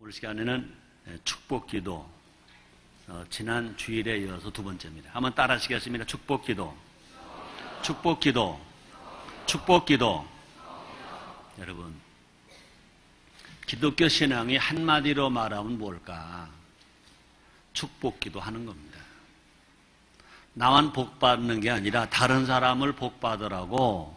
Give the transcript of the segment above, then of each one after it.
오늘 시간에는 축복기도, 지난 주일에 이어서 두 번째입니다. 한번 따라 하시겠습니다. 축복기도, 축복기도, 축복기도. 여러분, 기독교 신앙이 한마디로 말하면 뭘까? 축복기도 하는 겁니다. 나만 복 받는 게 아니라 다른 사람을 복 받으라고,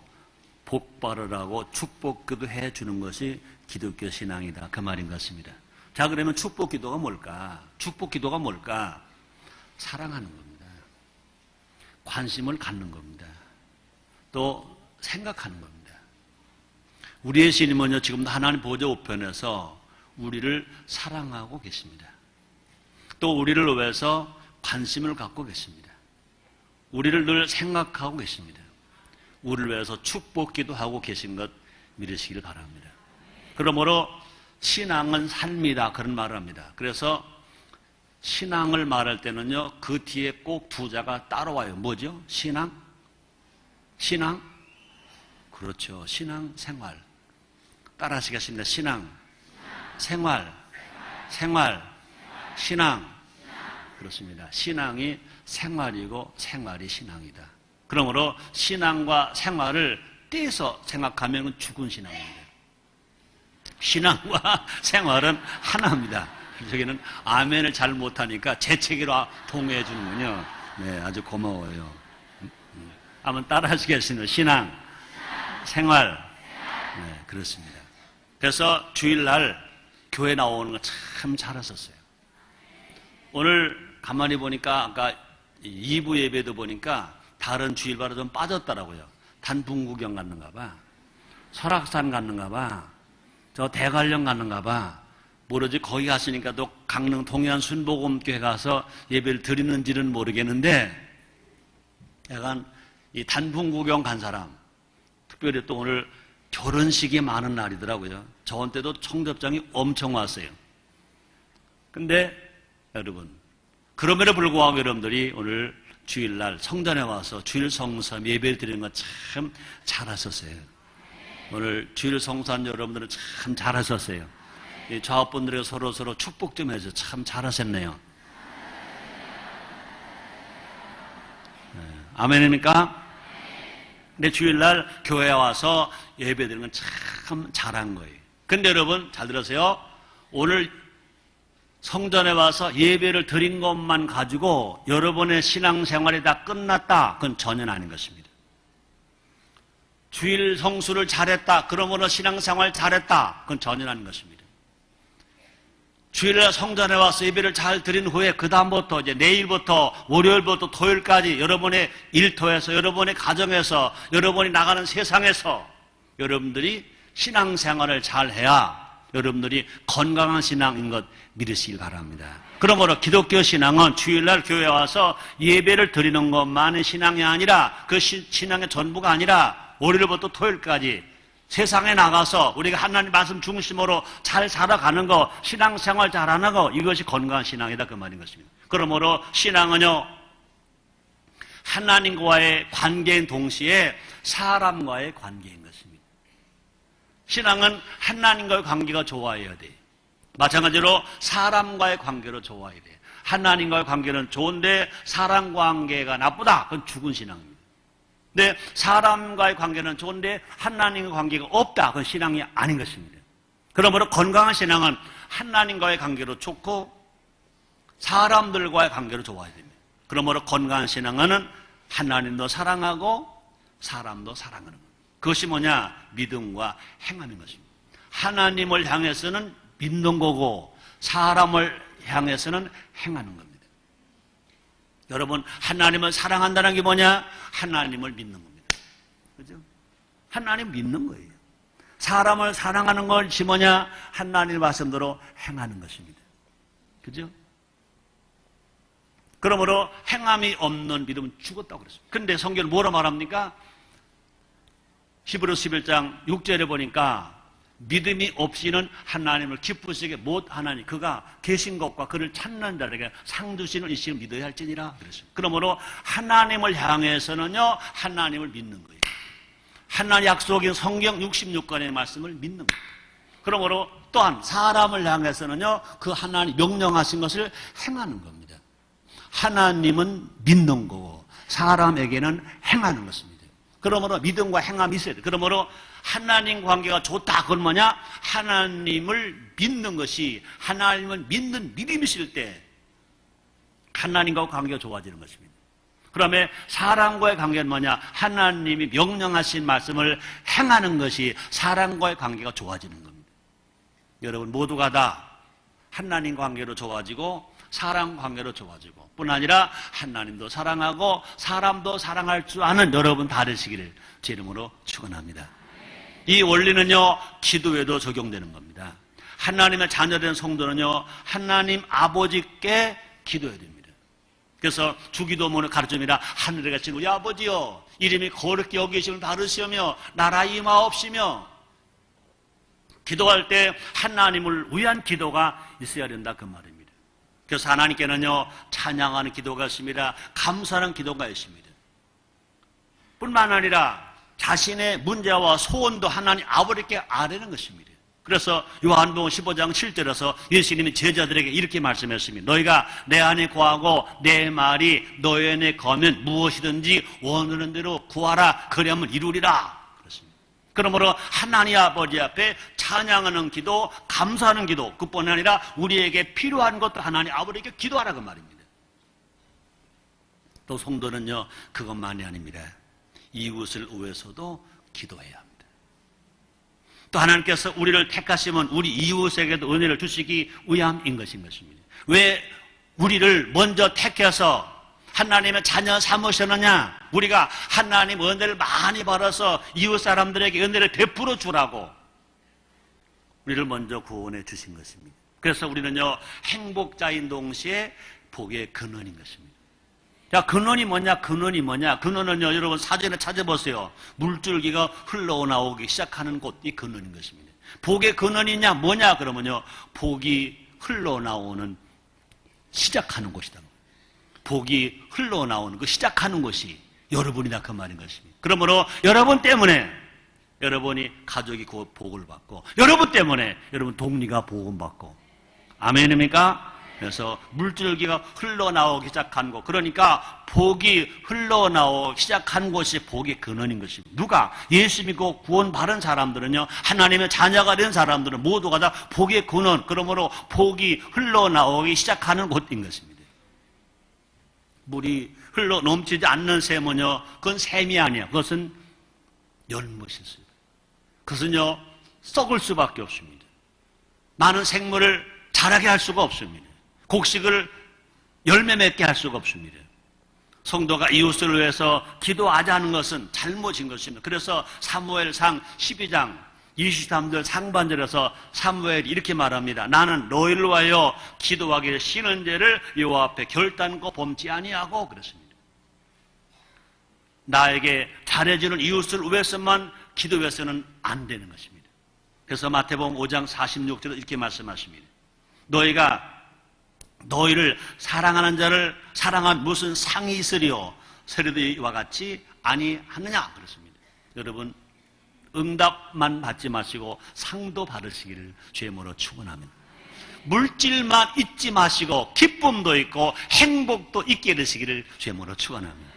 복 받으라고 축복기도 해주는 것이 기독교 신앙이다. 그 말인 것 같습니다. 자, 그러면 축복기도가 뭘까? 축복기도가 뭘까? 사랑하는 겁니다. 관심을 갖는 겁니다. 또 생각하는 겁니다. 우리의 신임은요, 지금도 하나님 보좌 우편에서 우리를 사랑하고 계십니다. 또 우리를 위해서 관심을 갖고 계십니다. 우리를 늘 생각하고 계십니다. 우리를 위해서 축복기도 하고 계신 것 믿으시길 바랍니다. 그러므로 신앙은 삶이다, 그런 말을 합니다. 그래서 신앙을 말할 때는요, 그 뒤에 꼭 두 자가 따라와요. 뭐죠? 신앙? 신앙? 그렇죠. 신앙 생활. 따라 하시겠습니다. 신앙, 생활, 생활, 신앙. 그렇습니다. 신앙이 생활이고 생활이 신앙이다. 그러므로 신앙과 생활을 떼서 생각하면 죽은 신앙입니다. 신앙과 생활은 하나입니다. 저기는 아멘을 잘 못하니까 재채기로 동의해 주는군요. 네, 아주 고마워요. 한번 따라 하시겠습니다. 신앙, 생활. 네, 그렇습니다. 그래서 주일날 교회 나오는 거 참 잘하셨어요. 오늘 가만히 보니까 아까 2부 예배도 보니까 다른 주일마다 좀 빠졌더라고요. 단풍구경 갔는가 봐. 설악산 갔는가 봐. 저 대관령 갔는가 봐. 모르지, 거기 갔으니까 또 강릉 동해안 순복음교회 가서 예배를 드리는지는 모르겠는데, 약간 이 단풍구경 간 사람, 특별히 또 오늘 결혼식이 많은 날이더라고요. 저한테도 청첩장이 엄청 왔어요. 근데 여러분, 그럼에도 불구하고 여러분들이 오늘 주일날 성전에 와서 주일 성삼 예배를 드리는 건 참 잘하셨어요. 오늘 주일 성삼 여러분들은 참 잘하셨어요. 이 좌우분들에게 서로 축복 좀 해서 참 잘하셨네요. 네, 아멘입니까? 근데 주일날 교회에 와서 예배 드리는 건 참 잘한 거예요. 근데 여러분 잘 들으세요. 오늘 성전에 와서 예배를 드린 것만 가지고 여러분의 신앙생활이 다 끝났다. 그건 전혀 아닌 것입니다. 주일 성수를 잘했다. 그러므로 신앙생활 잘했다. 그건 전혀 아닌 것입니다. 주일날 성전에 와서 예배를 잘 드린 후에 그 다음부터 이제 내일부터 월요일부터 토요일까지 여러분의 일터에서, 여러분의 가정에서, 여러분이 나가는 세상에서 여러분들이 신앙생활을 잘해야 여러분들이 건강한 신앙인 것 믿으시길 바랍니다. 그러므로 기독교 신앙은 주일날 교회에 와서 예배를 드리는 것만이 신앙이 아니라, 그 신앙의 전부가 아니라 월요일부터 토요일까지 세상에 나가서 우리가 하나님 말씀 중심으로 잘 살아가는 거, 신앙생활 잘하는 거, 이것이 건강한 신앙이다, 그 말인 것입니다. 그러므로 신앙은요, 하나님과의 관계인 동시에 사람과의 관계인 것입니다. 신앙은 하나님과의 관계가 좋아야 돼요. 마찬가지로 사람과의 관계로 좋아야 돼요. 하나님과의 관계는 좋은데 사람 관계가 나쁘다, 그건 죽은 신앙입니다. 근데 사람과의 관계는 좋은데 하나님과의 관계가 없다, 그건 신앙이 아닌 것입니다. 그러므로 건강한 신앙은 하나님과의 관계로 좋고 사람들과의 관계로 좋아야 됩니다. 그러므로 건강한 신앙은 하나님도 사랑하고 사람도 사랑하는 겁니다. 그것이 뭐냐? 믿음과 행함인 것입니다. 하나님을 향해서는 믿는 거고 사람을 향해서는 행하는 겁니다. 여러분, 하나님을 사랑한다는 게 뭐냐? 하나님을 믿는 겁니다. 그죠? 하나님 믿는 거예요. 사람을 사랑하는 것이 뭐냐? 하나님 말씀대로 행하는 것입니다. 그죠? 그러므로 행함이 없는 믿음은 죽었다고 그랬습니다. 그런데 성경은 뭐라 말합니까? 히브리서 11장 6절에 보니까 믿음이 없이는 하나님을 기쁘시게 못하나니 그가 계신 것과 그를 찾는 자에게 상 주시는 이시를 믿어야 할지니라 그랬습니다. 그러므로 하나님을 향해서는요, 하나님을 믿는 거예요. 하나님 약속인 성경 66권의 말씀을 믿는 거예요. 그러므로 또한 사람을 향해서는요, 그 하나님 명령하신 것을 행하는 겁니다. 하나님은 믿는 거고 사람에게는 행하는 것입니다. 그러므로 믿음과 행함이 있어야 돼요. 그러므로 하나님 관계가 좋다. 그건 뭐냐? 하나님을 믿는 것이, 하나님을 믿는 믿음이 있을 때 하나님과 관계가 좋아지는 것입니다. 그러면 사람과의 관계는 뭐냐? 하나님이 명령하신 말씀을 행하는 것이 사람과의 관계가 좋아지는 겁니다. 여러분 모두가 다 하나님 관계로 좋아지고 사람 관계로 좋아지고 뿐 아니라 하나님도 사랑하고 사람도 사랑할 줄 아는 여러분 다 되시기를 제 이름으로 축원합니다. 이 원리는요, 기도에도 적용되는 겁니다. 하나님의 자녀된 성도는요, 하나님 아버지께 기도해야 됩니다. 그래서 주기도문을 가르침이라 하늘에 계신 우리 아버지여, 이름이 거룩히 여기심을 바르시며 나라 임하옵시며, 기도할 때 하나님을 위한 기도가 있어야 된다 그 말입니다. 그래서 하나님께는요, 찬양하는 기도가 있습니다. 감사하는 기도가 있습니다. 뿐만 아니라 자신의 문제와 소원도 하나님 아버지께 아뢰는 것입니다. 그래서 요한복음 15장 7절에서 예수님이 제자들에게 이렇게 말씀했습니다. 너희가 내 안에 거하고 내 말이 너희 안에 거하면 무엇이든지 원하는 대로 구하라. 그리하면 이루리라. 그렇습니다. 그러므로 하나님 아버지 앞에 찬양하는 기도, 감사하는 기도, 그뿐 아니라 우리에게 필요한 것도 하나님 아버지에게 기도하라고 말입니다. 또 성도는요, 그것만이 아닙니다. 이웃을 위해서도 기도해야 합니다. 또 하나님께서 우리를 택하시면 우리 이웃에게도 은혜를 주시기 위함인 것입니다. 왜 우리를 먼저 택해서 하나님의 자녀 삼으셨느냐? 우리가 하나님 은혜를 많이 받아서 이웃 사람들에게 은혜를 베풀어 주라고 우리를 먼저 구원해 주신 것입니다. 그래서 우리는요, 행복자인 동시에 복의 근원인 것입니다. 자, 근원이 뭐냐? 근원이 뭐냐? 근원은요, 여러분 사전에 찾아보세요. 물줄기가 흘러나오기 시작하는 곳이 근원인 것입니다. 복의 근원이냐? 뭐냐? 그러면요, 복이 흘러나오는 시작하는 곳이다. 복이 흘러나오는 그 시작하는 곳이 여러분이다 그 말인 것입니다. 그러므로 여러분 때문에 여러분이 가족이 복을 받고, 여러분 때문에 여러분 동리가 복음 받고, 아멘입니까? 그래서 물줄기가 흘러나오기 시작한 곳, 그러니까 복이 흘러나오기 시작한 곳이 복의 근원인 것입니다. 누가? 예수 믿고 구원 받은 사람들은요, 하나님의 자녀가 된 사람들은 모두가 다 복의 근원, 그러므로 복이 흘러나오기 시작하는 곳인 것입니다. 물이 흘러 넘치지 않는 샘은요, 그건 샘이 아니에요. 그것은 연못이었습니다. 그것은요, 썩을 수밖에 없습니다. 많은 생물을 자라게 할 수가 없습니다. 곡식을 열매 맺게 할 수가 없습니다. 성도가 이웃을 위해서 기도하지 않은 것은 잘못인 것입니다. 그래서 사무엘상 12장 23절 상반절에서 사무엘이 이렇게 말합니다. 나는 너희를 위하여 기도하기를 쉬는 죄를 여호와 앞에 결단코 범치 아니하고 그랬습니다. 나에게 잘해주는 이웃을 위해서만 기도해서는 안 되는 것입니다. 그래서 마태복음 5장 46절에 이렇게 말씀하십니다. 너희가 너희를 사랑하는 자를 사랑한 무슨 상이 있으리요? 세리들과 같이 아니하느냐? 그렇습니다. 여러분, 응답만 받지 마시고 상도 받으시기를 주의 이름으로 축원합니다. 물질만 잊지 마시고 기쁨도 있고 행복도 있게 되시기를 주의 이름으로 축원합니다.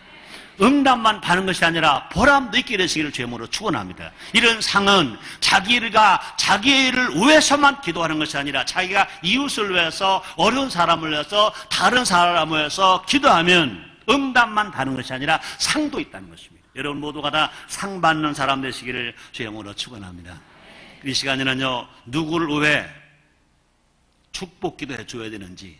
응답만 받는 것이 아니라 보람도 있게 되시기를 주의 이름으로 축원합니다. 이런 상은 자기가 자기를 위해서만 기도하는 것이 아니라 자기가 이웃을 위해서, 어려운 사람을 위해서, 다른 사람을 위해서 기도하면 응답만 받는 것이 아니라 상도 있다는 것입니다. 여러분 모두가 다 상 받는 사람 되시기를 주의 이름으로 축원합니다. 이 시간에는요, 누구를 위해 축복기도 해줘야 되는지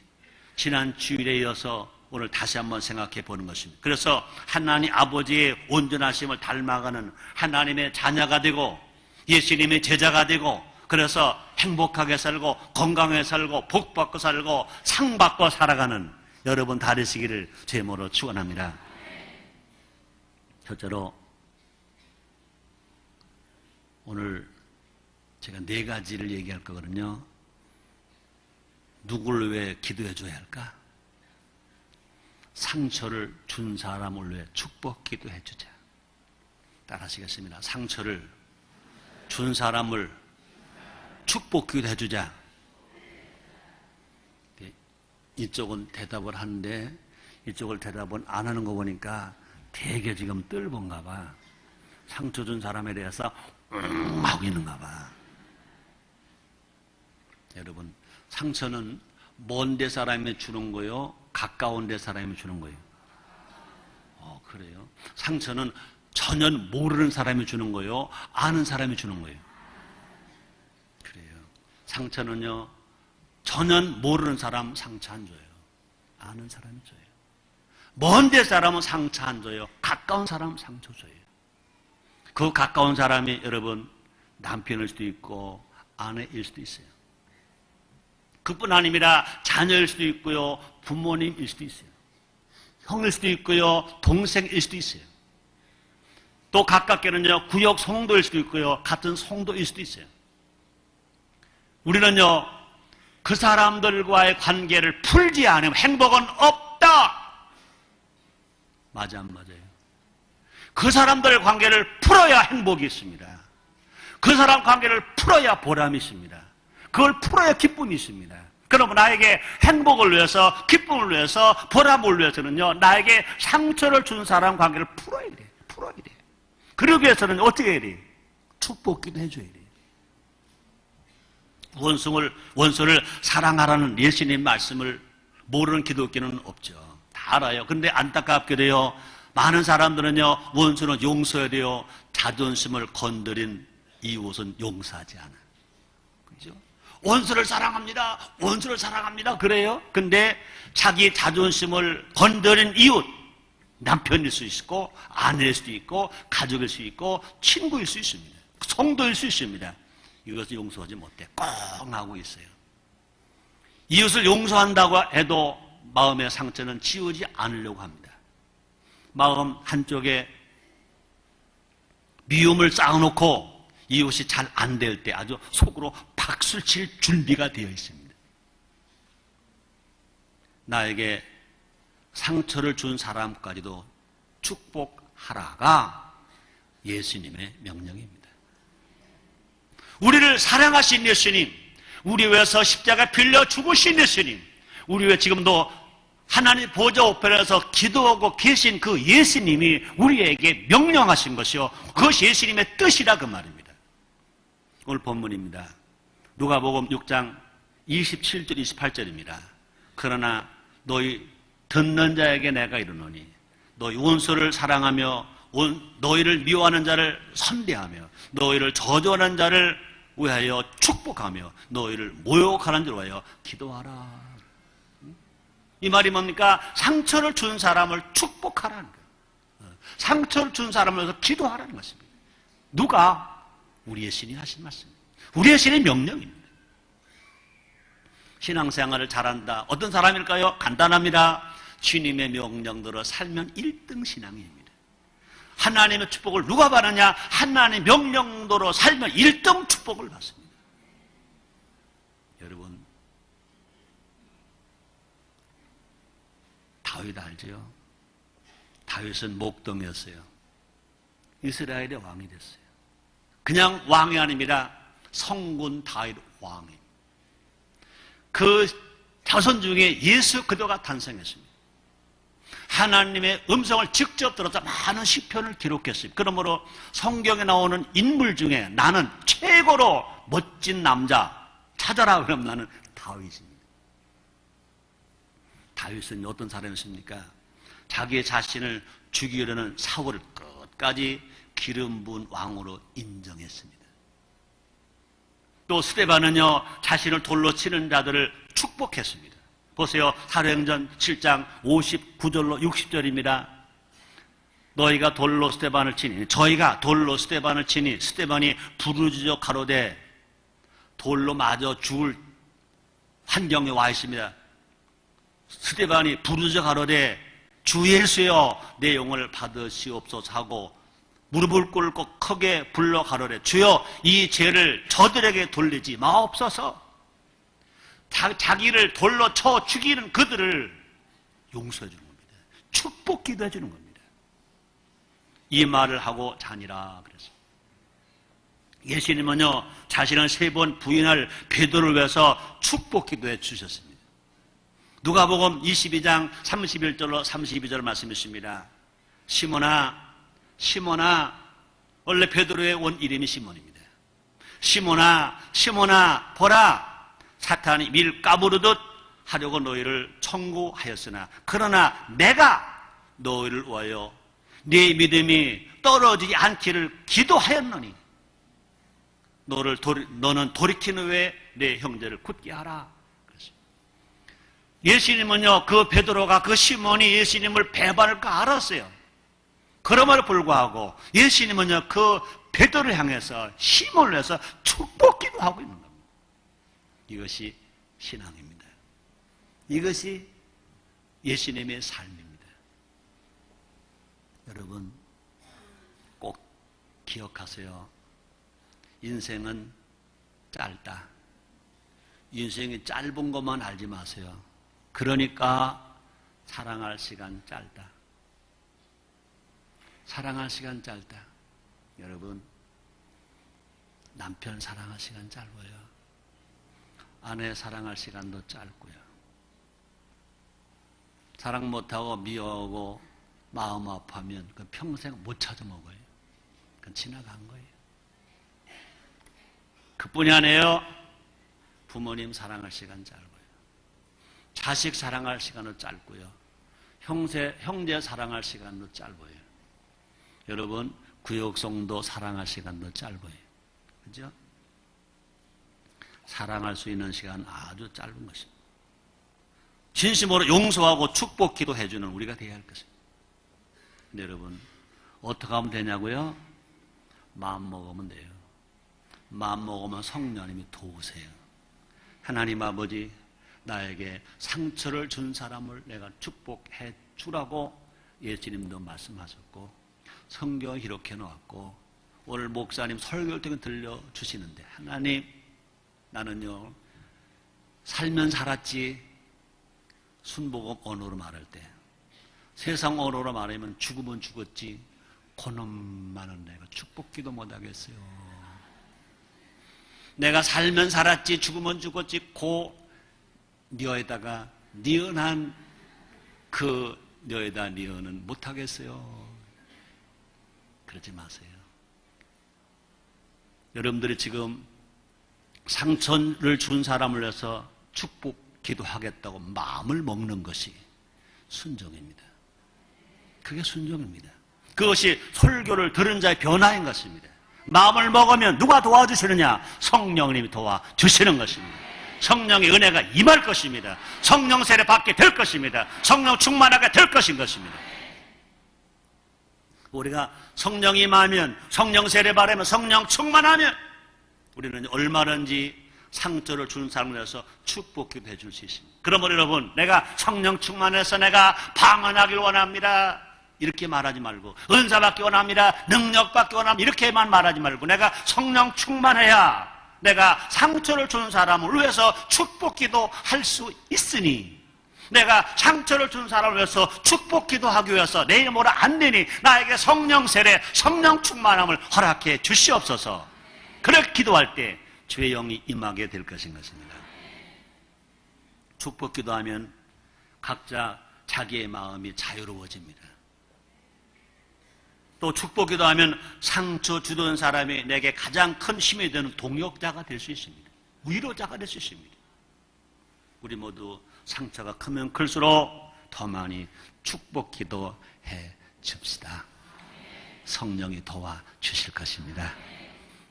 지난 주일에 이어서 오늘 다시 한번 생각해 보는 것입니다. 그래서 하나님 아버지의 온전하심을 닮아가는 하나님의 자녀가 되고 예수님의 제자가 되고, 그래서 행복하게 살고 건강하게 살고 복받고 살고 상받고 살아가는 여러분 다 되시기를 주의 이름으로 축원합니다. 첫째로 오늘 제가 4가지를 얘기할 거거든요. 누구를 위해 기도해 줘야 할까? 상처를 준 사람을 위해 축복 기도해 주자. 따라 하시겠습니다. 상처를 준 사람을 축복기도 해주자. 이쪽은 대답을 하는데 이쪽을 대답은 안 하는 거 보니까 되게 지금 뜰본가 봐. 상처 준 사람에 대해서 하고 있는가 봐. 여러분, 상처는 먼 데 사람이 주는 거요, 가까운 데 사람이 주는 거예요? 그래요? 상처는 전혀 모르는 사람이 주는 거요, 아는 사람이 주는 거예요? 그래요. 상처는요, 전혀 모르는 사람 상처 안 줘요. 아는 사람이 줘요. 먼 데 사람은 상처 안 줘요. 가까운 사람은 상처 줘요. 그 가까운 사람이 여러분 남편일 수도 있고 아내일 수도 있어요. 그뿐 아닙니다. 자녀일 수도 있고요, 부모님일 수도 있어요. 형일 수도 있고요, 동생일 수도 있어요. 또 가깝게는요, 구역 성도일 수도 있고요, 같은 성도일 수도 있어요. 우리는요, 그 사람들과의 관계를 풀지 않으면 행복은 없다. 맞아, 안 맞아요? 그 사람들의 관계를 풀어야 행복이 있습니다. 그 사람 관계를 풀어야 보람이 있습니다. 그걸 풀어야 기쁨이 있습니다. 그러면 나에게 행복을 위해서, 기쁨을 위해서, 보람을 위해서는요, 나에게 상처를 준 사람 관계를 풀어야 돼. 풀어야 돼. 그러기 위해서는 어떻게 해야 돼? 축복기도 해줘야 돼. 원수를 사랑하라는 예수님 말씀을 모르는 기독교는 없죠. 다 알아요. 근데 안타깝게도요, 많은 사람들은요, 원수는 용서해야 돼요. 자존심을 건드린 이웃은 용서하지 않아. 그죠? 원수를 사랑합니다. 원수를 사랑합니다. 그래요? 근데 자기 자존심을 건드린 이웃, 남편일 수 있고, 아내일 수도 있고, 가족일 수 있고, 친구일 수 있습니다. 성도일 수 있습니다. 이것을 용서하지 못해. 꽁 하고 있어요. 이웃을 용서한다고 해도 마음의 상처는 지우지 않으려고 합니다. 마음 한쪽에 미움을 쌓아놓고 이웃이 잘 안 될 때 아주 속으로 박수를 칠 준비가 되어 있습니다. 나에게 상처를 준 사람까지도 축복하라가 예수님의 명령입니다. 우리를 사랑하신 예수님, 우리 위해서 십자가 빌려 죽으신 예수님, 우리 위해 지금도 하나님 보좌 우편에서 기도하고 계신 그 예수님이 우리에게 명령하신 것이요, 그것이 예수님의 뜻이라 그 말입니다. 오늘 본문입니다. 누가복음 6장 27절 28절입니다. 그러나 너희 듣는 자에게 내가 이르노니 너희 원수를 사랑하며 너희를 미워하는 자를 선대하며 너희를 저주하는 자를 위하여 축복하며 너희를 모욕하는 자를 위하여 기도하라. 이 말이 뭡니까? 상처를 준 사람을 축복하라는 거예요. 상처를 준 사람을 위해서 기도하라는 것입니다. 누가? 우리의 신이 하신 말씀입니다. 우리의 신의 명령입니다. 신앙생활을 잘한다. 어떤 사람일까요? 간단합니다. 주님의 명령대로 살면 1등 신앙입니다. 하나님의 축복을 누가 받느냐? 하나님의 명령대로 살면 1등 축복을 받습니다. 여러분, 다윗 알죠? 다윗은 목동이었어요. 이스라엘의 왕이 됐어요. 그냥 왕이 아닙니다. 성군 다윗 왕이. 그 자손 중에 예수 그리스도가 탄생했습니다. 하나님의 음성을 직접 들어서 많은 시편을 기록했습니다. 그러므로 성경에 나오는 인물 중에 나는 최고로 멋진 남자 찾아라 그러면 나는 다윗입니다. 다윗은 어떤 사람이었습니까? 자기 자신을 죽이려는 사울을 끝까지 기름 부은 왕으로 인정했습니다. 또 스데반은요, 자신을 돌로 치는 자들을 축복했습니다. 보세요. 사도행전 7장 59절로 60절입니다. 너희가 돌로 스데반을 치니, 저희가 돌로 스데반을 치니 스데반이 부르짖어 가로되 돌로 맞아 죽을 환경에 와 있습니다. 스데반이 부르짖어 가로되 주 예수여 내 영을 받으시옵소서 하고 무릎을 꿇고 크게 불러 가로되 주여 이 죄를 저들에게 돌리지 마옵소서. 자기를 돌로 쳐 죽이는 그들을 용서해 주는 겁니다. 축복 기도해 주는 겁니다. 이 말을 하고 자니라 그랬습니다. 예수님은요, 자신을 3번 부인할 베드로를 위해서 축복 기도해 주셨습니다. 누가복음 22장 31절로 32절 말씀이십니다. 시몬아, 시몬아, 원래 베드로의 원 이름이 시몬입니다. 시몬아, 시몬아, 보라, 사탄이 밀 까부르듯 하려고 너희를 청구하였으나 그러나 내가 너희를 위하여 네 믿음이 떨어지지 않기를 기도하였노니 너는 돌이킨 후에 내 형제를 굳게 하라. 예수님은요, 그 베드로가, 그 시몬이 예수님을 배반할 거 알았어요. 그럼에도 불구하고 예수님은요, 그 베드로를 향해서 시몬을 해서 축복기도 하고 있는 겁니다. 이것이 신앙입니다. 이것이 예수님의 삶입니다. 여러분, 꼭 기억하세요. 인생은 짧다. 인생이 짧은 것만 알지 마세요. 그러니까 사랑할 시간 짧다. 사랑할 시간 짧다. 여러분, 남편 사랑할 시간 짧아요. 아내 사랑할 시간도 짧고요. 사랑 못하고 미워하고 마음 아파하면 그 평생 못 찾아 먹어요. 그건 지나간 거예요. 그뿐이 아니에요. 부모님 사랑할 시간 짧아요. 자식 사랑할 시간도 짧고요. 형제 사랑할 시간도 짧아요. 여러분, 구역성도 사랑할 시간도 짧아요. 그죠? 사랑할 수 있는 시간 아주 짧은 것입니다. 진심으로 용서하고 축복 기도해주는 우리가 되어야 할 것입니다. 근데 여러분, 어떻게 하면 되냐고요? 마음 먹으면 돼요. 마음 먹으면 성령님이 도우세요. 하나님 아버지, 나에게 상처를 준 사람을 내가 축복해 주라고 예수님도 말씀하셨고 성경에 기록해 놓았고 오늘 목사님 설교를 통해 들려주시는데, 하나님, 나는요 살면 살았지, 순복음 언어로 말할 때, 세상 언어로 말하면 죽으면 죽었지, 그놈만은 내가 축복기도 못하겠어요. 내가 살면 살았지, 죽으면 죽었지, 너에다가 니은한 그 너에다 니은은 못하겠어요. 그러지 마세요. 여러분들이 지금 상처를 준 사람을 위해서 축복 기도하겠다고 마음을 먹는 것이 순종입니다. 그게 순종입니다. 그것이 설교를 들은 자의 변화인 것입니다. 마음을 먹으면 누가 도와주시느냐? 성령님이 도와주시는 것입니다. 성령의 은혜가 임할 것입니다. 성령 세례 받게 될 것입니다. 성령 충만하게 될 것입니다. 우리가 성령이 임하면, 성령 세례 받으면, 성령 충만하면 우리는 얼마든지 상처를 준 사람을 위해서 축복기도 해줄 수 있습니다. 그러면 여러분, 내가 성령 충만해서 내가 방언하길 원합니다, 이렇게 말하지 말고, 은사 받기 원합니다, 능력 받기 원합니다, 이렇게만 말하지 말고, 내가 성령 충만해야 내가 상처를 준 사람을 위해서 축복기도 할 수 있으니, 내가 상처를 준 사람을 위해서 축복기도 하기 위해서 내 이름으로 안 되니 나에게 성령 세례, 성령 충만함을 허락해 주시옵소서. 그렇게 기도할 때 주의 영이 임하게 될 것인 것입니다. 축복기도하면 각자 자기의 마음이 자유로워집니다. 또 축복기도하면 상처 주던 사람이 내게 가장 큰 힘이 되는 동역자가 될 수 있습니다. 위로자가 될 수 있습니다. 우리 모두 상처가 크면 클수록 더 많이 축복기도 해 줍시다. 성령이 도와주실 것입니다.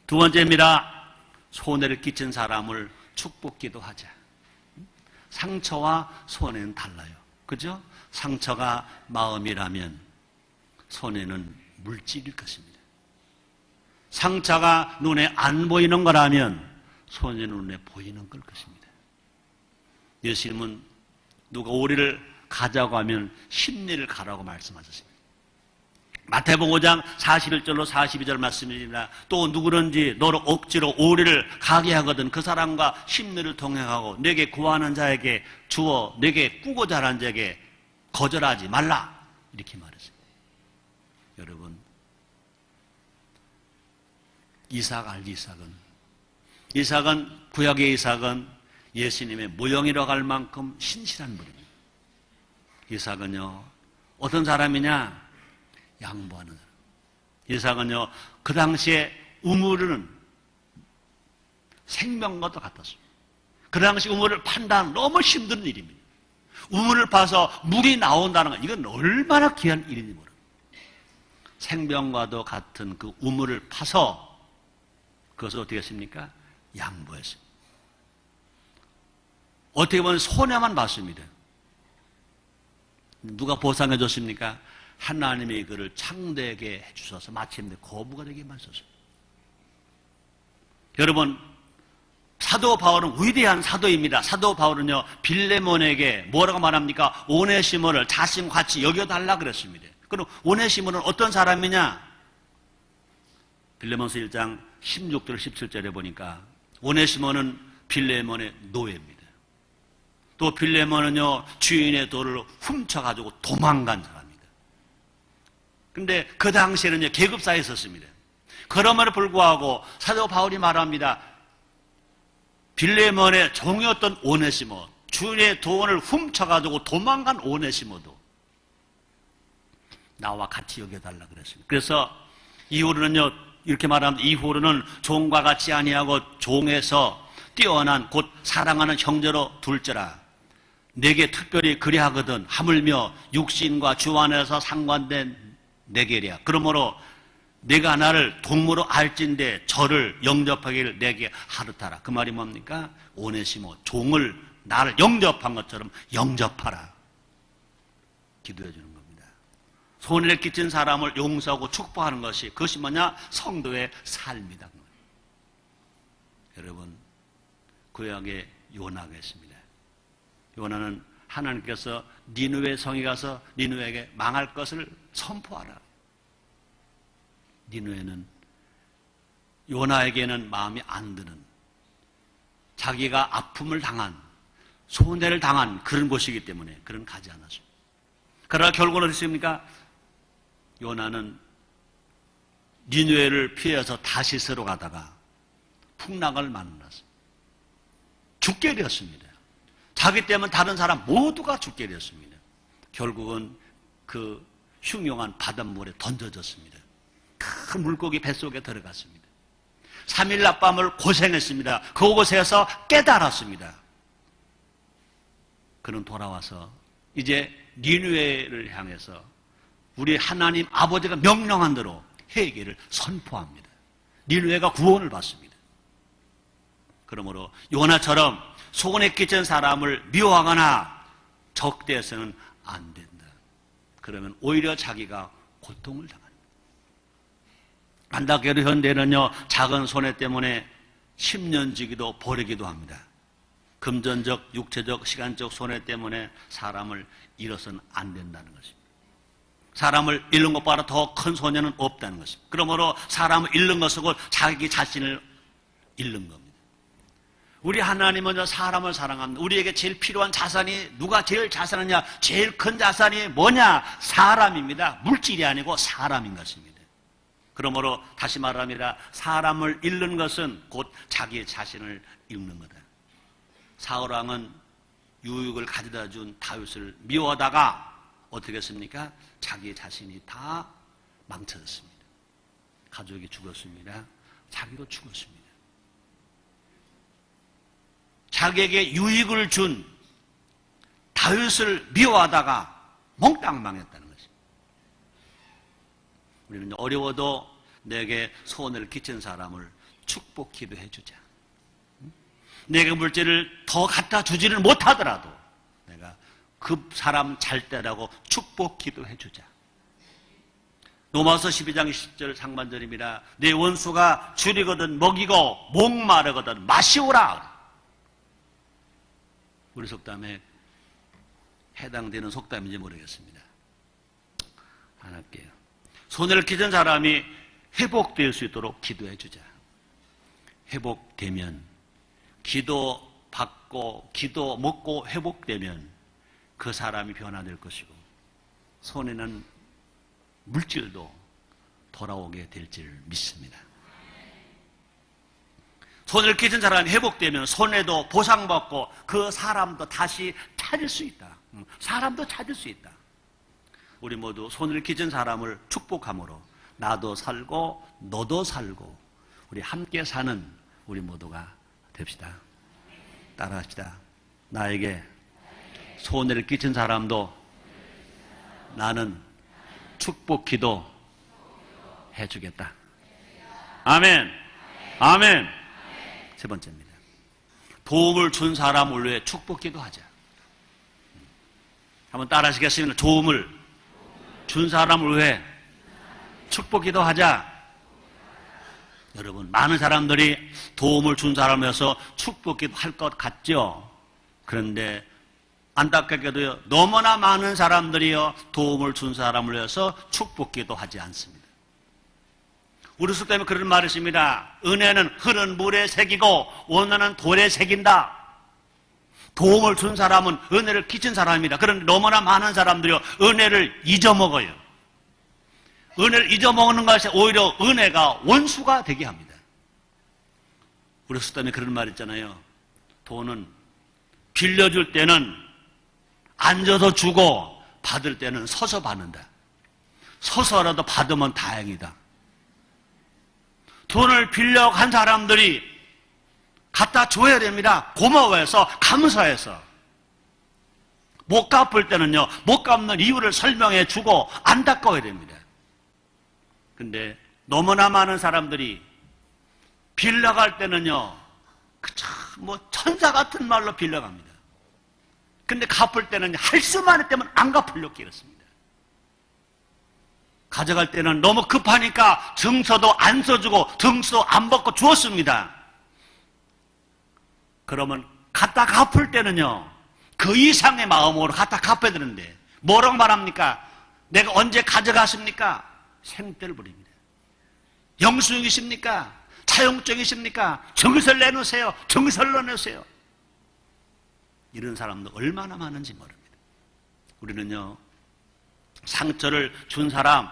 두 번째입니다. 손해를 끼친 사람을 축복기도 하자. 상처와 손해는 달라요. 그죠? 상처가 마음이라면 손해는 물질일 것입니다. 상처가 눈에 안 보이는 거라면 손해는 눈에 보이는 걸 것입니다. 예수님은 누가 오리를 가자고 하면 심리를 가라고 말씀하셨습니다. 마태복음 5장 41절로 42절 말씀입니다. 또 누구든지 너를 억지로 오리를 가게 하거든 그 사람과 심리를 동행하고 내게 구하는 자에게 주어 내게 꾸고자 하는 자에게 거절하지 말라, 이렇게 말했습니다. 여러분, 이삭 알지? 이삭은 구약의 이삭은 예수님의 모형이라고 할 만큼 신실한 분입니다. 이삭은요 어떤 사람이냐? 양보하는 사람. 이삭은요 그 당시에 우물은 생명과도 같았습니다. 그 당시 우물을 판다는 너무 힘든 일입니다. 우물을 파서 물이 나온다는 건 이건 얼마나 귀한 일인지 모릅니다. 생명과도 같은 그 우물을 파서 그것을 어떻게 했습니까? 양보했습니다. 어떻게 보면 손해만 봤습니다. 누가 보상해 줬습니까? 하나님이 그를 창대하게 해주셔서 마침내 거부가 되게만 하셨어요. 여러분 사도 바울은 위대한 사도입니다. 사도 바울은요 빌레몬에게 뭐라고 말합니까? 오네시모를 자신과 같이 여겨달라 그랬습니다. 그럼 오네시모는 어떤 사람이냐? 빌레몬서 1장 16절 17절에 보니까 오네시모는 빌레몬의 노예입니다. 또 빌레몬은요 주인의 돌을 훔쳐가지고 도망간 사람입니다. 그런데 그 당시에는 계급사에 있었습니다. 그럼에도 불구하고 사도 바울이 말합니다. 빌레몬의 종이었던 오네시모, 주인의 돈을 훔쳐가지고 도망간 오네시모도 나와 같이 여겨달라 그랬습니다. 그래서 이후로는요 이렇게 말하면 이후로는 종과 같이 아니하고 종에서 뛰어난 곧 사랑하는 형제로 둘째라. 내게 특별히 그리하거든 하물며 육신과 주 안에서 상관된 내게랴. 그러므로 내가 나를 동무로 알진대 저를 영접하기를 내게 하르타라. 그 말이 뭡니까? 오네시모 종을 나를 영접한 것처럼 영접하라. 기도해 주는 겁니다. 손해를 끼친 사람을 용서하고 축복하는 것이 그것이 뭐냐? 성도의 삶이다. 여러분 구약의 요나가 있습니다. 요나는 하나님께서 니느웨 성에 가서 니느웨에게 망할 것을 선포하라. 니느웨는 요나에게는 마음이 안 드는 자기가 아픔을 당한 손해를 당한 그런 곳이기 때문에 그런 가지 않았습니다. 그러나 결국은 어떻습니까? 요나는 니느웨를 피해서 다시스로 가다가 풍랑을 만났습니다. 죽게 되었습니다. 자기 때문에 다른 사람 모두가 죽게 되었습니다. 결국은 그 흉흉한 바닷물에 던져졌습니다. 큰 물고기 뱃속에 들어갔습니다. 3일 낮밤을 고생했습니다. 그곳에서 깨달았습니다. 그는 돌아와서 이제 니느웨를 향해서 우리 하나님 아버지가 명령한 대로 회개를 선포합니다. 니느웨가 구원을 받습니다. 그러므로 요나처럼 손해 끼친 사람을 미워하거나 적대해서는 안 된다. 그러면 오히려 자기가 고통을 당합니다. 안타깝게도 현대는요 작은 손해 때문에 10년 지기도 버리기도 합니다. 금전적, 육체적, 시간적 손해 때문에 사람을 잃어서는 안 된다는 것입니다. 사람을 잃는 것보다 더 큰 손해는 없다는 것입니다. 그러므로 사람을 잃는 것은 곧 자기 자신을 잃는 겁니다. 우리 하나님은 사람을 사랑합니다. 우리에게 제일 필요한 자산이 누가 제일 자산이냐? 제일 큰 자산이 뭐냐? 사람입니다. 물질이 아니고 사람인 것입니다. 그러므로 다시 말합니다. 사람을 잃는 것은 곧 자기 자신을 잃는 거다. 사울왕은 유익을 가져다 준 다윗을 미워하다가 어떻게 했습니까? 자기 자신이 다 망쳐졌습니다. 가족이 죽었습니다. 자기도 죽었습니다. 자기에게 유익을 준 다윗을 미워하다가 몽땅 망했다는 것입니다. 우리는 어려워도 내게 손해를 끼친 사람을 축복 기도해 주자. 내가 물질을 더 갖다 주지를 못하더라도 내가 그 사람 잘 때라고 축복 기도해 주자. 로마서 12장 10절 상반절입니다. 내 원수가 줄이거든 먹이고 목마르거든 마시오라. 우리 속담에 해당되는 속담인지 모르겠습니다. 안 할게요. 손해를 끼친 사람이 회복될 수 있도록 기도해 주자. 회복되면 기도 받고 기도 먹고 회복되면 그 사람이 변화될 것이고 손해는 물질도 돌아오게 될 줄 믿습니다. 손을 끼친 사람이 회복되면 손해도 보상받고 그 사람도 다시 찾을 수 있다. 사람도 찾을 수 있다. 우리 모두 손을 끼친 사람을 축복함으로 나도 살고 너도 살고 우리 함께 사는 우리 모두가 됩시다. 따라합시다. 나에게 손해를 끼친 사람도 나는 축복 기도 해주겠다. 아멘. 아멘. 세 번째입니다. 도움을 준 사람을 위해 축복 기도하자. 한번 따라 하시겠습니다. 도움을 준 사람을 위해 축복 기도하자. 여러분, 많은 사람들이 도움을 준 사람을 위해서 축복 기도할 것 같죠? 그런데 안타깝게도요, 너무나 많은 사람들이요, 도움을 준 사람을 위해서 축복 기도하지 않습니다. 우리 수 때문에 그런 말이 있습니다. 은혜는 흐른 물에 새기고 원한은 돌에 새긴다. 도움을 준 사람은 은혜를 끼친 사람입니다. 그런데 너무나 많은 사람들이요, 은혜를 잊어먹어요. 은혜를 잊어먹는 것이 오히려 은혜가 원수가 되게 합니다. 우리 수 때문에 그런 말 있잖아요. 돈은 빌려줄 때는 앉아서 주고 받을 때는 서서 받는다. 서서라도 받으면 다행이다. 돈을 빌려간 사람들이 갖다 줘야 됩니다. 고마워해서, 감사해서. 못 갚을 때는요, 못 갚는 이유를 설명해 주고 안타까워야 됩니다. 근데 너무나 많은 사람들이 빌려갈 때는요, 천사 같은 말로 빌려갑니다. 근데 갚을 때는 할 수만 있다면 안 갚으려고 이렇습니다. 가져갈 때는 너무 급하니까 증서도 안 써주고 증서도 안 받고 주었습니다. 그러면 갖다 갚을 때는요, 그 이상의 마음으로 갖다 갚아야 되는데 뭐라고 말합니까? 내가 언제 가져갔습니까? 생떼를 부립니다. 영수증이십니까? 차용증이십니까? 증서를 내놓으세요. 증서를 내놓으세요. 이런 사람도 얼마나 많은지 모릅니다. 우리는요, 상처를 준 사람,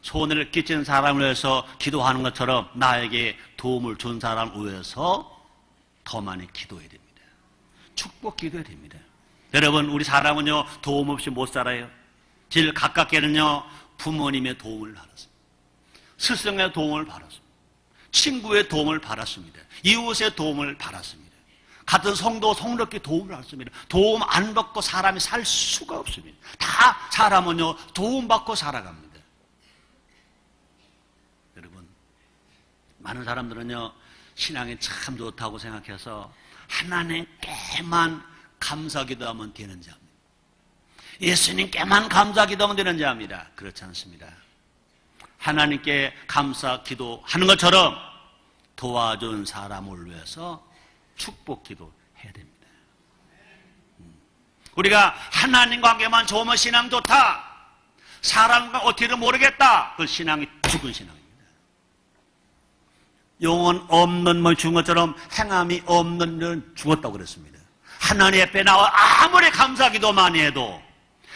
손해를 끼친 사람을 위해서 기도하는 것처럼 나에게 도움을 준 사람을 위해서 더 많이 기도해야 됩니다. 축복 기도해야 됩니다. 여러분, 우리 사람은요, 도움 없이 못 살아요. 제일 가깝게는요, 부모님의 도움을 받았습니다. 스승의 도움을 받았습니다. 친구의 도움을 받았습니다. 이웃의 도움을 받았습니다. 같은 성도, 성도께 도움을 받습니다. 도움 안 받고 사람이 살 수가 없습니다. 다 사람은요, 도움받고 살아갑니다. 여러분, 많은 사람들은요, 신앙이 참 좋다고 생각해서 하나님께만 감사기도하면 되는 자입니다. 예수님께만 감사기도하면 되는 자입니다. 그렇지 않습니다. 하나님께 감사기도하는 것처럼 도와준 사람을 위해서 축복기도 해야 됩니다. 우리가 하나님 관계만 좋으면 신앙 좋다. 사람과 어떻게든 모르겠다. 그 신앙이 죽은 신앙입니다. 영혼 없는 뭐 죽은 것처럼 행함이 없는 는 죽었다고 그랬습니다. 하나님 앞에 나와 아무리 감사기도 많이 해도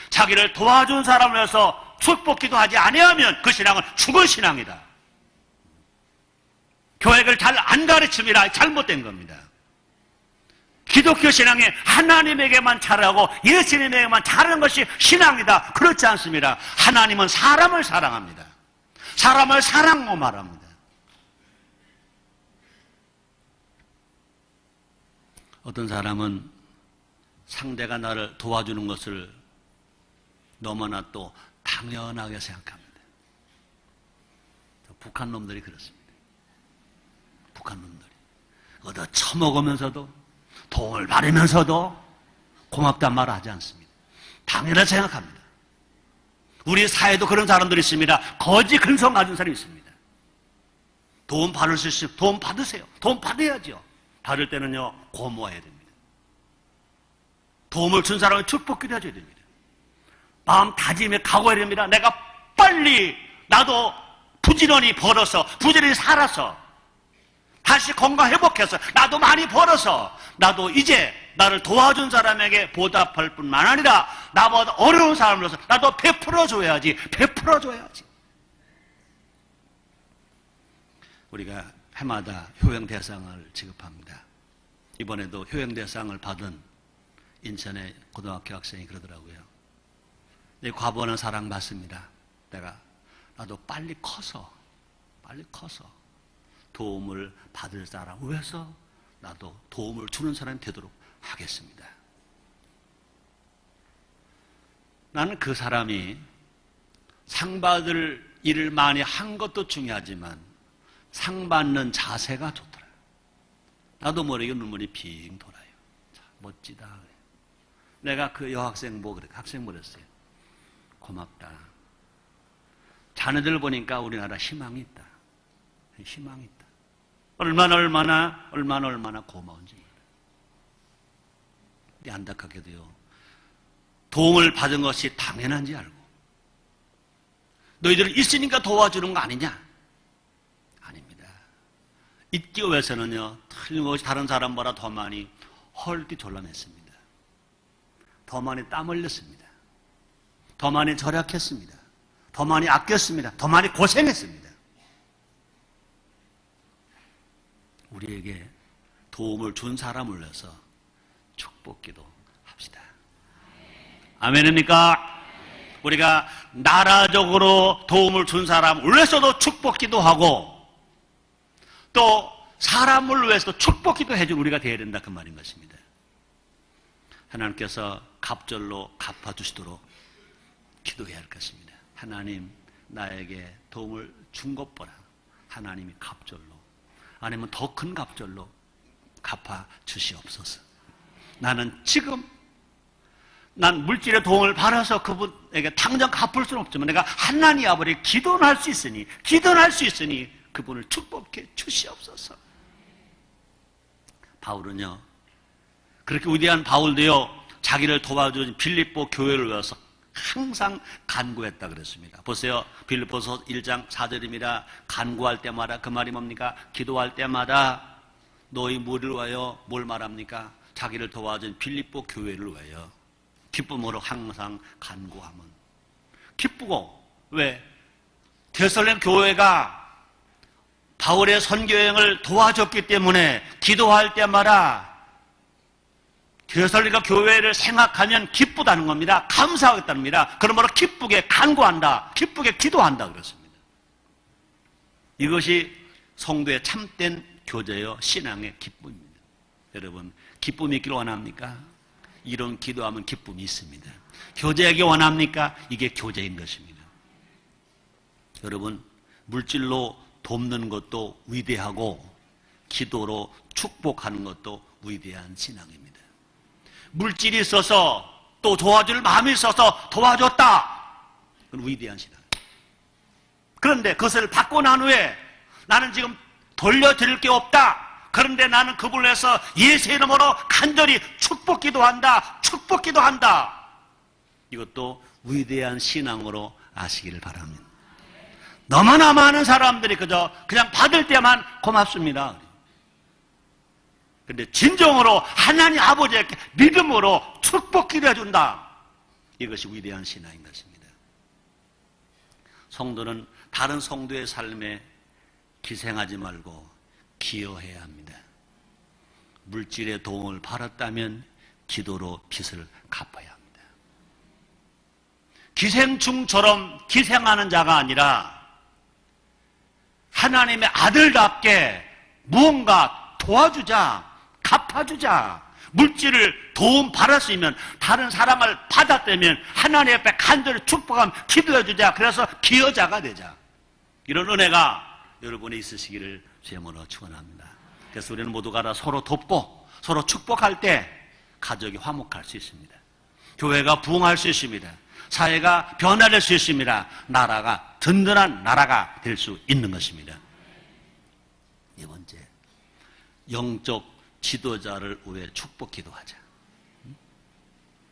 자기를 도와준 사람을 위해서 축복기도 하지 아니하면 그 신앙은 죽은 신앙이다. 교회를 잘 안 가르칩니다. 잘못된 겁니다. 기독교 신앙이 하나님에게만 잘하고 예수님에게만 잘하는 것이 신앙이다. 그렇지 않습니다. 하나님은 사람을 사랑합니다. 사람을 사랑하고 말합니다. 어떤 사람은 상대가 나를 도와주는 것을 너무나 또 당연하게 생각합니다. 북한 놈들이 그렇습니다. 북한 놈들이 얻어 처먹으면서도 돈을 받으면서도 고맙단 말을 하지 않습니다. 당연하게 생각합니다. 우리 사회도 그런 사람들이 있습니다. 거지 근성 가진 사람이 있습니다. 도움 받을 수 있으면 도움 받으세요. 도움 받아야죠. 받을 때는요, 고마워해야 됩니다. 도움을 준 사람을 축복기도 해줘야 됩니다. 마음 다짐에 각오해야 됩니다. 내가 빨리 나도 부지런히 벌어서 부지런히 살아서 다시 건강 회복해서 나도 많이 벌어서 나도 이제 나를 도와준 사람에게 보답할 뿐만 아니라 나보다 어려운 사람으로서 나도 베풀어줘야지. 우리가 해마다 효행 대상을 지급합니다. 이번에도 효행 대상을 받은 인천의 고등학교 학생이 그러더라고요. 과부하는 사랑받습니다. 나도 빨리 커서 도움을 받을 사람 위해서 나도 도움을 주는 사람이 되도록 하겠습니다. 나는 그 사람이 상 받을 일을 많이 한 것도 중요하지만 상 받는 자세가 좋더라. 나도 모르게 눈물이 빙 돌아요. 자, 멋지다. 내가 그 여학생 그래. 학생 그랬어요. 고맙다. 자네들 보니까 우리나라 희망이 있다. 희망이 있다. 얼마나 고마운지. 근데 안타깝게도요. 도움을 받은 것이 당연한지 알고 너희들 있으니까 도와주는 거 아니냐? 아닙니다. 있기 위해서는요. 틀림없이 다른 사람보다 더 많이 헐띠졸라맸습니다. 더 많이 땀 흘렸습니다. 더 많이 절약했습니다. 더 많이 아꼈습니다. 더 많이 고생했습니다. 우리에게 도움을 준 사람을 위해서 축복기도 합시다. 아멘입니까? 우리가 나라적으로 도움을 준 사람을 위해서도 축복기도 하고 또 사람을 위해서도 축복기도 해준 우리가 되어야 된다 그 말인 것입니다. 하나님께서 갑절로 갚아주시도록 기도해야 할 것입니다. 하나님 나에게 도움을 준 것보다 하나님이 갑절로 아니면 더 큰 갑절로 갚아주시옵소서. 나는 지금 난 물질의 도움을 받아서 그분에게 당장 갚을 수는 없지만 내가 하나님 아버지께 기도는 할 수 있으니 그분을 축복해 주시옵소서. 바울은요 그렇게 위대한 바울도요 자기를 도와준 빌립보 교회를 위해서 항상 간구했다 그랬습니다. 보세요. 빌립보서 1장 4절입니다. 간구할 때마다 그 말이 뭡니까? 기도할 때마다 너희 뭐를 위하여 뭘 말합니까? 자기를 도와준 빌립보 교회를 위하여 기쁨으로 항상 간구하면 기쁘고 왜? 데살로니가 교회가 바울의 선교여행을 도와줬기 때문에 기도할 때마다 데살로니가 교회를 생각하면 기쁘다는 겁니다. 감사하겠다는 겁니다. 그러므로 기쁘게 간구한다. 기쁘게 기도한다 그렇습니다. 이것이 성도의 참된 교제요 신앙의 기쁨입니다. 여러분 기쁨이 있기를 원합니까? 이런 기도하면 기쁨이 있습니다. 교제하기 원합니까? 이게 교제인 것입니다. 여러분 물질로 돕는 것도 위대하고 기도로 축복하는 것도 위대한 신앙입니다. 물질이 있어서 또 도와줄 마음이 있어서 도와줬다. 그건 위대한 신앙. 그런데 그것을 받고 난 후에 나는 지금 돌려드릴 게 없다. 그런데 나는 그분을 위해서 예수의 이름으로 간절히 축복기도 한다. 이것도 위대한 신앙으로 아시기를 바랍니다. 너무나 많은 사람들이 그냥 받을 때만 고맙습니다. 그런데 진정으로 하나님 아버지에게 믿음으로 축복기도 해준다. 이것이 위대한 신앙인 것입니다. 성도는 다른 성도의 삶에 기생하지 말고 기여해야 합니다. 물질의 도움을 받았다면 기도로 빚을 갚아야 합니다. 기생충처럼 기생하는 자가 아니라 하나님의 아들답게 무언가 도와주자, 갚아주자. 물질을 도움 받았으면 다른 사람을 받았다면 하나님 앞에 간절히 축복하면 기도해주자. 그래서 기여자가 되자. 이런 은혜가 여러분이 있으시기를 주님으로 축원합니다. 그래서 우리는 모두가 다 서로 돕고 서로 축복할 때 가족이 화목할 수 있습니다. 교회가 부흥할 수 있습니다. 사회가 변화될 수 있습니다. 나라가 든든한 나라가 될 수 있는 것입니다. 네 번째, 영적 지도자를 위해 축복 기도하자.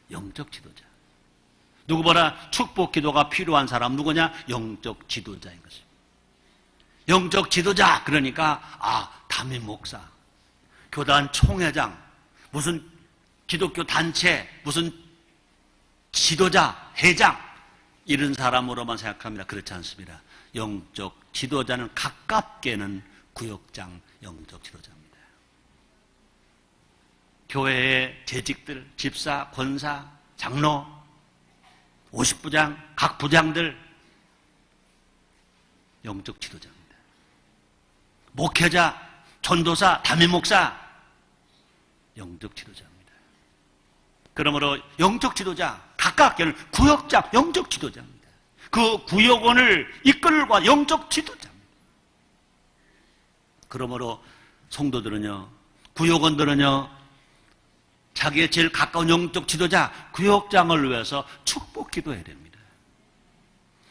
영적 지도자. 누구보다 축복 기도가 필요한 사람 누구냐? 영적 지도자인 것입니다. 영적 지도자 그러니까 담임 목사, 교단 총회장, 무슨 기독교 단체, 무슨 지도자, 회장 이런 사람으로만 생각합니다. 그렇지 않습니다. 영적 지도자는 가깝게는 구역장 영적 지도자입니다. 교회의 재직들, 집사, 권사, 장로, 50부장, 각 부장들 영적 지도자입니다. 목회자, 전도사, 담임목사 영적 지도자입니다. 그러므로 영적 지도자, 각각 구역장 영적 지도자입니다. 그 구역원을 이끌과 영적 지도자입니다. 그러므로 성도들은요, 구역원들은요, 자기의 제일 가까운 영적 지도자, 구역장을 위해서 축복 기도해야 됩니다.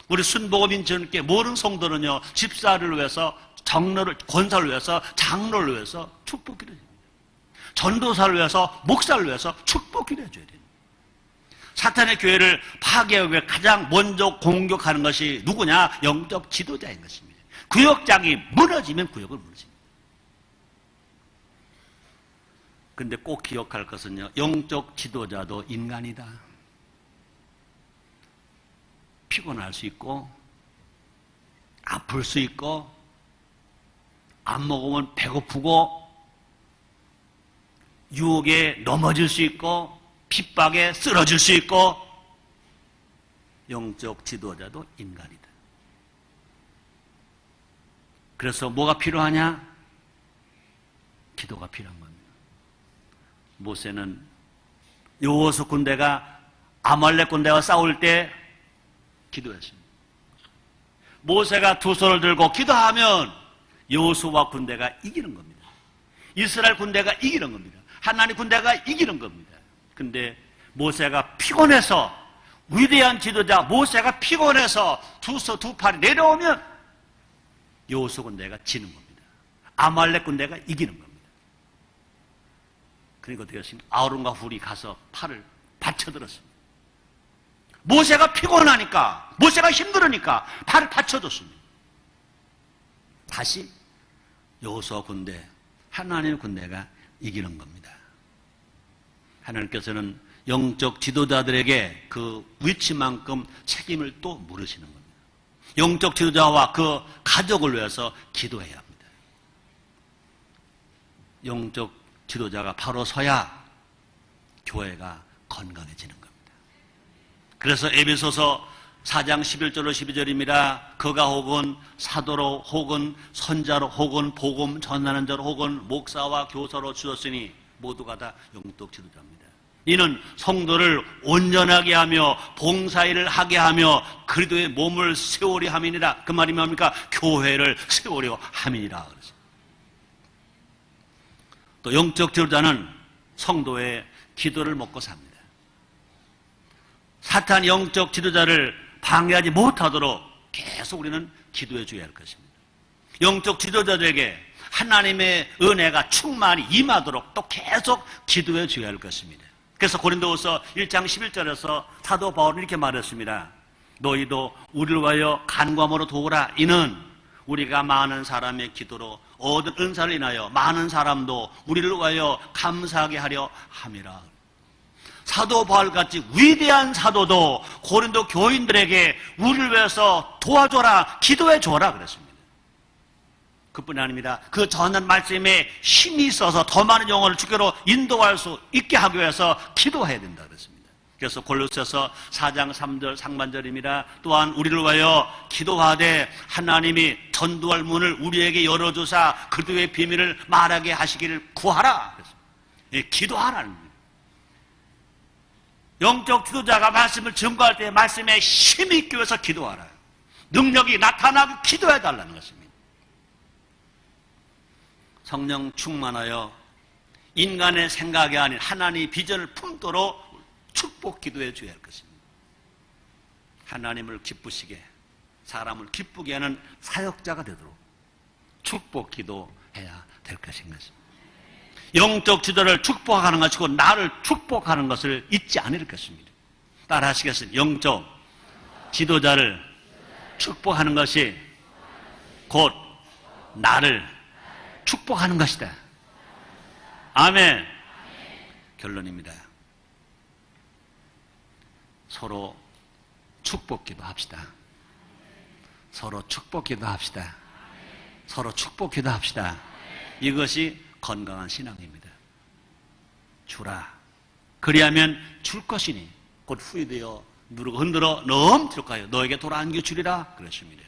우리 순복음인전께 모든 성도는요, 집사를 위해서, 장로를, 권사를 위해서, 장로를 위해서 축복 기도해야 됩니다. 전도사를 위해서, 목사를 위해서 축복 기도해줘야 됩니다. 사탄의 교회를 파괴하기 위해 가장 먼저 공격하는 것이 누구냐? 영적 지도자인 것입니다. 구역장이 무너지면 구역을 무너집니다. 근데 꼭 기억할 것은요, 영적 지도자도 인간이다. 피곤할 수 있고, 아플 수 있고, 안 먹으면 배고프고, 유혹에 넘어질 수 있고, 핍박에 쓰러질 수 있고, 영적 지도자도 인간이다. 그래서 뭐가 필요하냐? 기도가 필요한 겁니다. 모세는 여호수 군대가 아말렉 군대와 싸울 때 기도했습니다. 모세가 두 손을 들고 기도하면 여호수와 군대가 이기는 겁니다. 이스라엘 군대가 이기는 겁니다. 하나님 군대가 이기는 겁니다. 근데 모세가 피곤해서, 위대한 지도자 모세가 피곤해서 두 팔이 내려오면 여호수 군대가 지는 겁니다. 아말렉 군대가 이기는 겁니다. 그러니까 어떻게 했습니까? 아론과 훌이 가서 팔을 받쳐들었습니다. 모세가 피곤하니까, 모세가 힘들으니까 팔을 받쳐줬습니다. 다시 여호수아 군대, 하나님의 군대가 이기는 겁니다. 하나님께서는 영적 지도자들에게 그 위치만큼 책임을 또 물으시는 겁니다. 영적 지도자와 그 가족을 위해서 기도해야 합니다. 영적 지도자가 바로 서야 교회가 건강해지는 겁니다. 그래서 에베소서 4장 11절로 12절입니다. 그가 혹은 사도로 혹은 선자로 혹은 복음 전하는 자로 혹은 목사와 교사로 주셨으니 모두가 다 영적 지도자입니다. 이는 성도를 온전하게 하며 봉사일을 하게 하며 그리스도의 몸을 세우려 함이니라. 그 말이 뭡니까? 교회를 세우려 함이니라. 또 영적 지도자는 성도의 기도를 먹고 삽니다. 사탄 영적 지도자를 방해하지 못하도록 계속 우리는 기도해 줘야 할 것입니다. 영적 지도자들에게 하나님의 은혜가 충만히 임하도록 또 계속 기도해 줘야 할 것입니다. 그래서 고린도후서 1장 11절에서 사도 바울은 이렇게 말했습니다. 너희도 우리를 위하여 간구함으로 도우라. 이는 우리가 많은 사람의 기도로 얻은 은사를 인하여 많은 사람도 우리를 위하여 감사하게 하려 함이라. 사도 바울같이 위대한 사도도 고린도 교인들에게 우리를 위해서 도와줘라, 기도해줘라 그랬습니다. 그뿐이 아닙니다. 그 전한 말씀에 힘이 있어서 더 많은 영혼을 주께로 인도할 수 있게 하기 위해서 기도해야 된다 그랬습니다. 그래서 골로새서 4장 3절 상반절입니다. 또한 우리를 위하여 기도하되 하나님이 전도할 문을 우리에게 열어주사 그리스도의 비밀을 말하게 하시기를 구하라. 예, 기도하라는 겁니다. 영적 지도자가 말씀을 증거할 때 말씀에 힘이 있기 위해서 기도하라. 능력이 나타나고 기도해달라는 것입니다. 성령 충만하여 인간의 생각이 아닌 하나님의 비전을 품도록 축복 기도해 줘야 할 것입니다. 하나님을 기쁘시게, 사람을 기쁘게 하는 사역자가 되도록 축복 기도해야 될 것인 것입니다. 영적 지도를 축복하는 것이고 나를 축복하는 것을 잊지 않을 것입니다. 따라 하시겠습니다. 영적 지도자를 축복하는 것이 곧 나를 축복하는 것이다. 아멘. 결론입니다. 서로 축복 기도합시다. 서로 축복 기도합시다. 서로 축복 기도합시다. 이것이 건강한 신앙입니다. 주라. 그리하면 줄 것이니 곧 후이되어 누르고 흔들어 넘칠까요? 너에게 돌아안겨 주리라 그러십니다.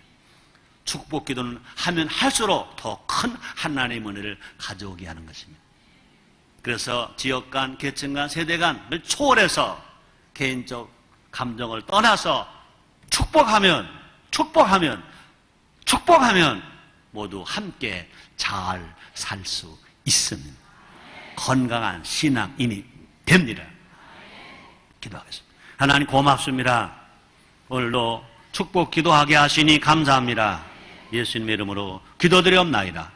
축복 기도는 하면 할수록 더 큰 하나님의 은혜를 가져오게 하는 것입니다. 그래서 지역 간, 계층 간, 세대 간을 초월해서 개인적 감정을 떠나서 축복하면 모두 함께 잘 살 수 있습니다. 건강한 신앙인이 됩니다. 기도하겠습니다. 하나님 고맙습니다. 오늘도 축복 기도하게 하시니 감사합니다. 예수님의 이름으로 기도드리옵나이다.